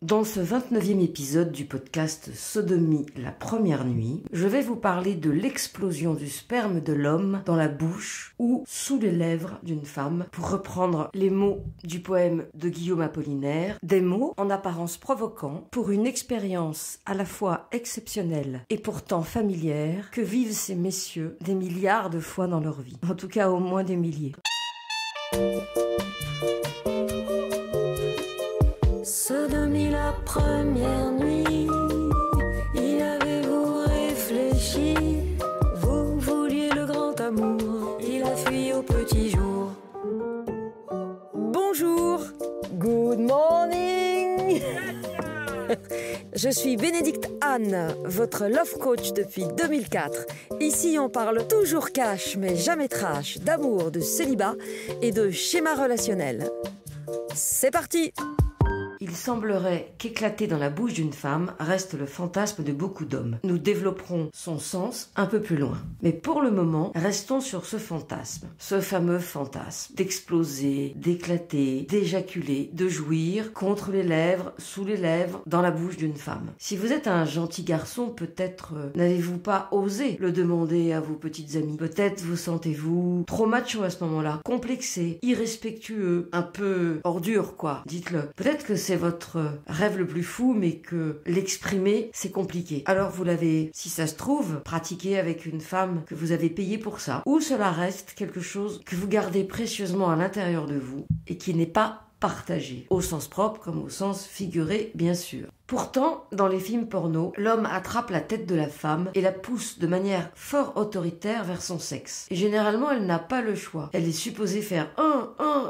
Dans ce 29e épisode du podcast Sodomie, la première nuit, je vais vous parler de l'explosion du sperme de l'homme dans la bouche ou sous les lèvres d'une femme, pour reprendre les mots du poème de Guillaume Apollinaire, des mots en apparence provoquants pour une expérience à la fois exceptionnelle et pourtant familière que vivent ces messieurs des milliards de fois dans leur vie, en tout cas au moins des milliers. Sodomie la première nuit, y avez-vous réfléchi? Vous vouliez le grand amour, il a fui au petit jour. Bonjour, good morning. Je suis Bénédicte Anne, votre love coach depuis 2004. Ici, on parle toujours cash, mais jamais trash, d'amour, de célibat et de schéma relationnel. C'est parti! Il semblerait qu'éclater dans la bouche d'une femme reste le fantasme de beaucoup d'hommes. Nous développerons son sens un peu plus loin. Mais pour le moment, restons sur ce fantasme. Ce fameux fantasme d'exploser, d'éclater, d'éjaculer, de jouir contre les lèvres, sous les lèvres, dans la bouche d'une femme. Si vous êtes un gentil garçon, peut-être n'avez-vous pas osé le demander à vos petites amies. Peut-être vous sentez-vous trop macho à ce moment-là, complexé, irrespectueux, un peu ordure quoi, dites-le. Peut-être que c'est votre rêve le plus fou, mais que l'exprimer, c'est compliqué. Alors vous l'avez, si ça se trouve, pratiqué avec une femme que vous avez payée pour ça. Ou cela reste quelque chose que vous gardez précieusement à l'intérieur de vous et qui n'est pas partagé, au sens propre comme au sens figuré, bien sûr. Pourtant, dans les films porno, l'homme attrape la tête de la femme et la pousse de manière fort autoritaire vers son sexe. Et généralement, elle n'a pas le choix. Elle est supposée faire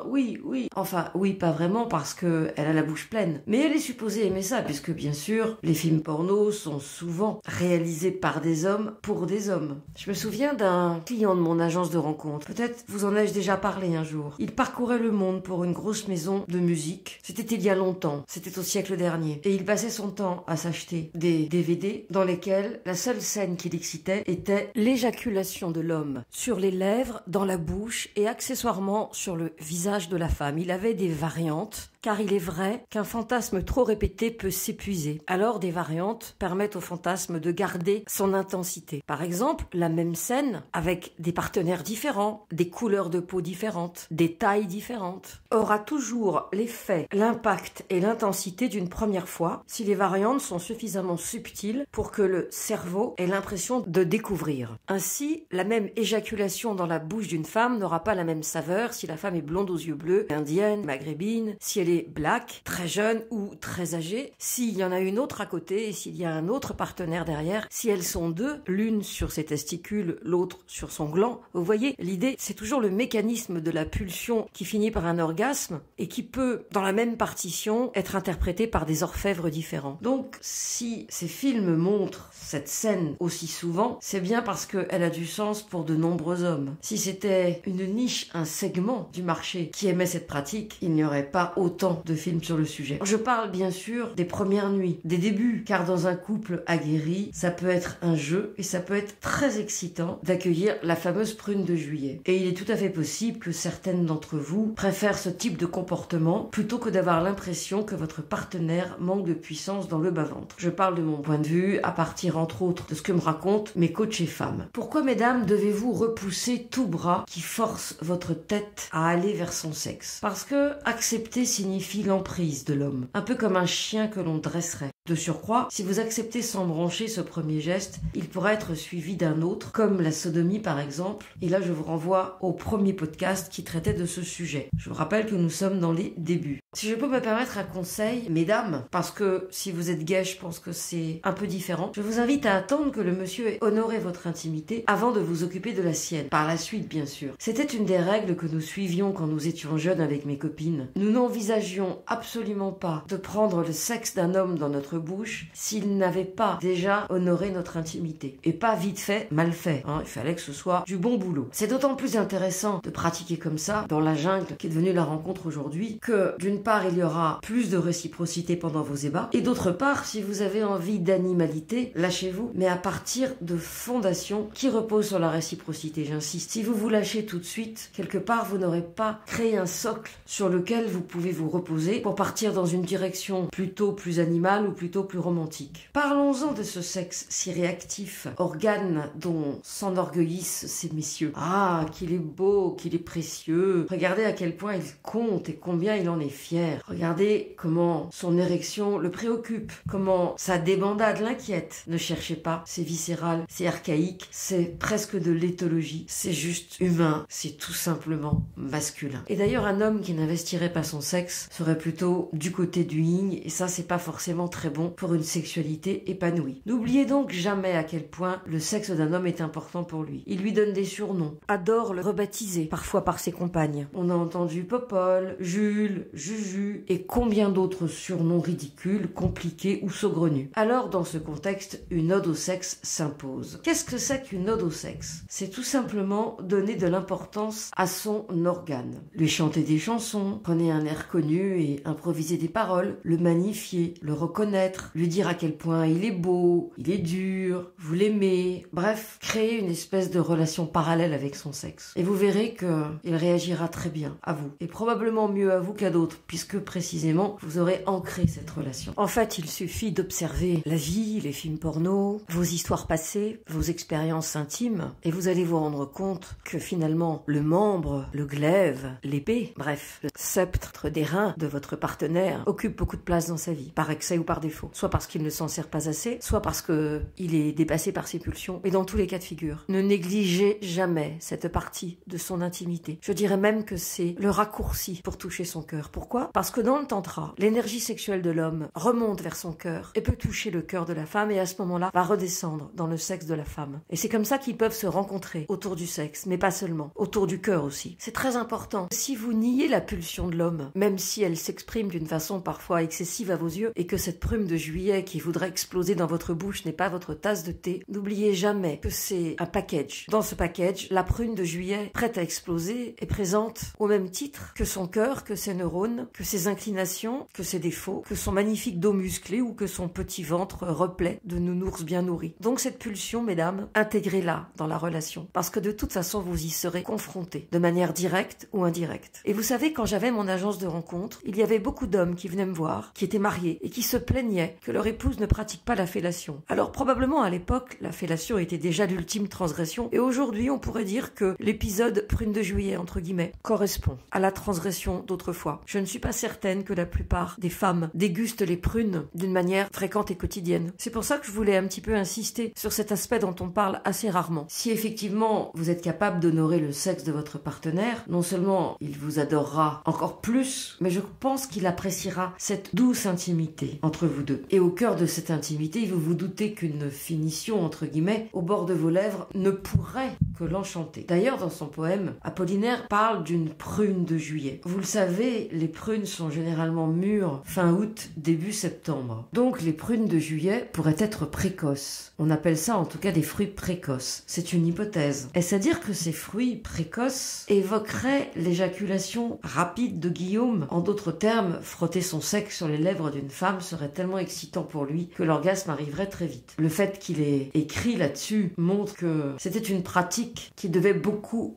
oui, oui. Enfin, oui, pas vraiment parce que elle a la bouche pleine. Mais elle est supposée aimer ça, puisque bien sûr, les films porno sont souvent réalisés par des hommes pour des hommes. Je me souviens d'un client de mon agence de rencontre. Peut-être vous en ai-je déjà parlé un jour. Il parcourait le monde pour une grosse maison de musique. C'était il y a longtemps. C'était au siècle dernier. Et il passait son temps à s'acheter des DVD dans lesquels la seule scène qui l'excitait était l'éjaculation de l'homme sur les lèvres, dans la bouche et accessoirement sur le visage de la femme. Il avait des variantes, car il est vrai qu'un fantasme trop répété peut s'épuiser. Alors des variantes permettent au fantasme de garder son intensité. Par exemple, la même scène avec des partenaires différents, des couleurs de peau différentes, des tailles différentes, aura toujours l'effet, l'impact et l'intensité d'une première fois si les variantes sont suffisamment subtiles pour que le cerveau ait l'impression de découvrir. Ainsi, la même éjaculation dans la bouche d'une femme n'aura pas la même saveur si la femme est blonde aux yeux bleus, indienne, maghrébine, si elle est black, très jeune ou très âgée, s'il y en a une autre à côté et s'il y a un autre partenaire derrière, si elles sont deux, l'une sur ses testicules, l'autre sur son gland. Vous voyez, l'idée, c'est toujours le mécanisme de la pulsion qui finit par un orgasme et qui peut, dans la même partition, être interprété par des orfèvres différents. Donc, si ces films montrent cette scène aussi souvent, c'est bien parce qu'elle a du sens pour de nombreux hommes. Si c'était une niche, un segment du marché qui aimait cette pratique, il n'y aurait pas autant de films sur le sujet. Je parle bien sûr des premières nuits, des débuts, car dans un couple aguerri, ça peut être un jeu et ça peut être très excitant d'accueillir la fameuse prune de juillet. Et il est tout à fait possible que certaines d'entre vous préfèrent ce type de comportement plutôt que d'avoir l'impression que votre partenaire manque de puissance dans le bas-ventre. Je parle de mon point de vue à partir entre autres de ce que me racontent mes coachs et femmes. Pourquoi, mesdames, devez-vous repousser tout bras qui force votre tête à aller vers son sexe? Parce que accepter signifie l'emprise de l'homme, un peu comme un chien que l'on dresserait. De surcroît, si vous acceptez sans broncher ce premier geste, il pourra être suivi d'un autre, comme la sodomie par exemple, et là je vous renvoie au premier podcast qui traitait de ce sujet. Je vous rappelle que nous sommes dans les débuts. Si je peux me permettre un conseil, mesdames, parce que si vous êtes gay, je pense que c'est un peu différent, je vous invite à attendre que le monsieur ait honoré votre intimité avant de vous occuper de la sienne. Par la suite, bien sûr. C'était une des règles que nous suivions quand nous étions jeunes avec mes copines. Nous n'envisagions absolument pas de prendre le sexe d'un homme dans notre notre bouche s'il n'avait pas déjà honoré notre intimité. Et pas vite fait, mal fait. Il fallait que ce soit du bon boulot. C'est d'autant plus intéressant de pratiquer comme ça, dans la jungle qui est devenue la rencontre aujourd'hui, que d'une part, il y aura plus de réciprocité pendant vos ébats, et d'autre part, si vous avez envie d'animalité, lâchez-vous, mais à partir de fondations qui reposent sur la réciprocité, j'insiste. Si vous vous lâchez tout de suite, quelque part, vous n'aurez pas créé un socle sur lequel vous pouvez vous reposer pour partir dans une direction plutôt plus animale ou plutôt plus romantique. Parlons-en de ce sexe si réactif, organe dont s'enorgueillissent ces messieurs. Ah, qu'il est beau, qu'il est précieux. Regardez à quel point il compte et combien il en est fier. Regardez comment son érection le préoccupe, comment sa débandade l'inquiète. Ne cherchez pas, c'est viscéral, c'est archaïque, c'est presque de l'éthologie, c'est juste humain, c'est tout simplement masculin. Et d'ailleurs, un homme qui n'investirait pas son sexe serait plutôt du côté du yin, et ça, c'est pas forcément très bon pour une sexualité épanouie. N'oubliez donc jamais à quel point le sexe d'un homme est important pour lui. Il lui donne des surnoms, adore le rebaptiser, parfois par ses compagnes. On a entendu Popol, Jules, Juju, et combien d'autres surnoms ridicules, compliqués ou saugrenus. Alors, dans ce contexte, une ode au sexe s'impose. Qu'est-ce que c'est qu'une ode au sexe? C'est tout simplement donner de l'importance à son organe. Lui chanter des chansons, prenez un air connu et improviser des paroles, le magnifier, le reconnaître, lui dire à quel point il est beau, il est dur, vous l'aimez, bref, créer une espèce de relation parallèle avec son sexe. Et vous verrez qu'il réagira très bien à vous, et probablement mieux à vous qu'à d'autres, puisque précisément, vous aurez ancré cette relation. En fait, il suffit d'observer la vie, les films porno, vos histoires passées, vos expériences intimes, et vous allez vous rendre compte que finalement, le membre, le glaive, l'épée, bref, le sceptre des reins de votre partenaire occupe beaucoup de place dans sa vie, par excès ou par défaut. Soit parce qu'il ne s'en sert pas assez, soit parce qu'il est dépassé par ses pulsions, et dans tous les cas de figure. Ne négligez jamais cette partie de son intimité. Je dirais même que c'est le raccourci pour toucher son cœur. Pourquoi? Parce que dans le tantra, l'énergie sexuelle de l'homme remonte vers son cœur et peut toucher le cœur de la femme, et à ce moment-là, va redescendre dans le sexe de la femme. Et c'est comme ça qu'ils peuvent se rencontrer autour du sexe, mais pas seulement, autour du cœur aussi. C'est très important. Si vous niez la pulsion de l'homme, même si elle s'exprime d'une façon parfois excessive à vos yeux, et que cette prune de juillet qui voudrait exploser dans votre bouche n'est pas votre tasse de thé, n'oubliez jamais que c'est un package. Dans ce package, la prune de juillet, prête à exploser, est présente au même titre que son cœur, que ses neurones, que ses inclinations, que ses défauts, que son magnifique dos musclé ou que son petit ventre replet de nounours bien nourris. Donc cette pulsion, mesdames, intégrez-la dans la relation, parce que de toute façon, vous y serez confrontés, de manière directe ou indirecte. Et vous savez, quand j'avais mon agence de rencontre, il y avait beaucoup d'hommes qui venaient me voir, qui étaient mariés, et qui se plaignaient que leur épouse ne pratique pas la fellation. Alors probablement à l'époque, la fellation était déjà l'ultime transgression, et aujourd'hui on pourrait dire que l'épisode prune de juillet, entre guillemets, correspond à la transgression d'autrefois. Je ne suis pas certaine que la plupart des femmes dégustent les prunes d'une manière fréquente et quotidienne. C'est pour ça que je voulais un petit peu insister sur cet aspect dont on parle assez rarement. Si effectivement vous êtes capable d'honorer le sexe de votre partenaire, non seulement il vous adorera encore plus, mais je pense qu'il appréciera cette douce intimité entre vous deux. Et au cœur de cette intimité, vous vous doutez qu'une finition, entre guillemets, au bord de vos lèvres ne pourrait que l'enchanter. D'ailleurs, dans son poème, Apollinaire parle d'une prune de juillet. Vous le savez, les prunes sont généralement mûres fin août, début septembre. Donc les prunes de juillet pourraient être précoces. On appelle ça en tout cas des fruits précoces. C'est une hypothèse. Est-ce à dire que ces fruits précoces évoqueraient l'éjaculation rapide de Guillaume? En d'autres termes, frotter son sexe sur les lèvres d'une femme serait tellement excitant pour lui que l'orgasme arriverait très vite. Le fait qu'il ait écrit là-dessus montre que c'était une pratique qui devait beaucoup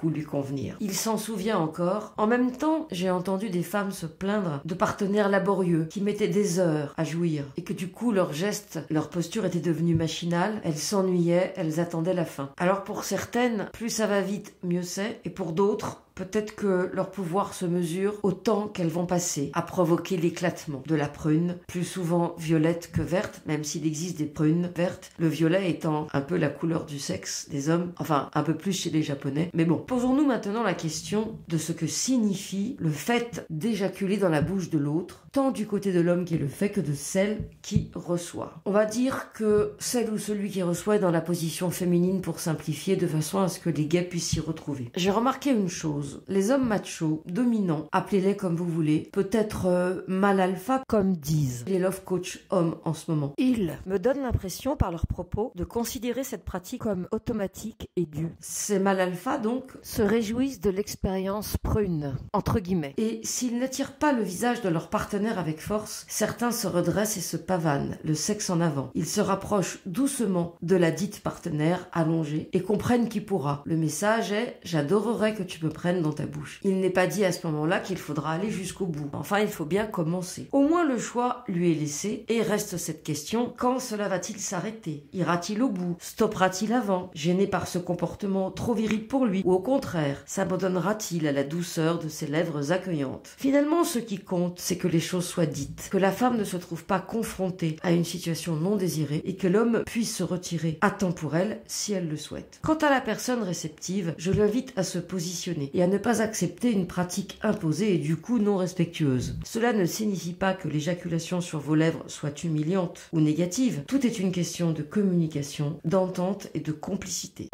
lui convenir. Il s'en souvient encore. En même temps, j'ai entendu des femmes se plaindre de partenaires laborieux qui mettaient des heures à jouir et que du coup leurs gestes, leur posture était devenue machinale, elles s'ennuyaient, elles attendaient la fin. Alors pour certaines, plus ça va vite, mieux c'est, et pour d'autres, peut-être que leur pouvoir se mesure au temps qu'elles vont passer à provoquer l'éclatement de la prune, plus souvent violette que verte, même s'il existe des prunes vertes, le violet étant un peu la couleur du sexe des hommes, enfin un peu plus chez les Japonais. Mais bon, posons-nous maintenant la question de ce que signifie le fait d'éjaculer dans la bouche de l'autre, tant du côté de l'homme qui le fait que de celle qui reçoit. On va dire que celle ou celui qui reçoit est dans la position féminine pour simplifier, de façon à ce que les gays puissent s'y retrouver. J'ai remarqué une chose, chose. Les hommes machos, dominants, appelez-les comme vous voulez, peut-être mal alpha, comme disent les love coach hommes en ce moment. Ils me donnent l'impression par leurs propos de considérer cette pratique comme automatique et due. Ces mal alpha donc Se réjouissent de l'expérience prune, entre guillemets. Et s'ils n'attirent pas le visage de leur partenaire avec force, certains se redressent et se pavanent, le sexe en avant. Ils se rapprochent doucement de la dite partenaire allongée et comprennent qui pourra. Le message est « j'adorerais que tu me prennes dans ta bouche ». Il n'est pas dit à ce moment-là qu'il faudra aller jusqu'au bout. Enfin, il faut bien commencer. Au moins le choix lui est laissé et reste cette question, quand cela va-t-il s'arrêter? Ira-t-il au bout? Stoppera-t-il avant? Gêné par ce comportement trop viril pour lui? Ou au contraire, s'abandonnera-t-il à la douceur de ses lèvres accueillantes? Finalement, ce qui compte, c'est que les choses soient dites, que la femme ne se trouve pas confrontée à une situation non désirée et que l'homme puisse se retirer à temps pour elle si elle le souhaite. Quant à la personne réceptive, je l'invite à se positionner et à ne pas accepter une pratique imposée et du coup non respectueuse. Cela ne signifie pas que l'éjaculation sur vos lèvres soit humiliante ou négative. Tout est une question de communication, d'entente et de complicité.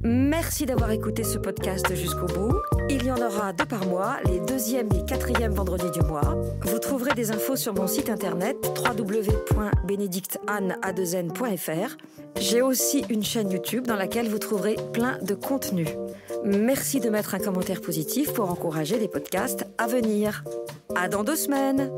Merci d'avoir écouté ce podcast jusqu'au bout. Il y en aura 2 par mois, les 2e et 4e vendredis du mois. Vous trouverez des infos sur mon site internet www.benedictanne.fr. J'ai aussi une chaîne YouTube dans laquelle vous trouverez plein de contenus. Merci de mettre un commentaire positif pour encourager les podcasts à venir. À dans 2 semaines.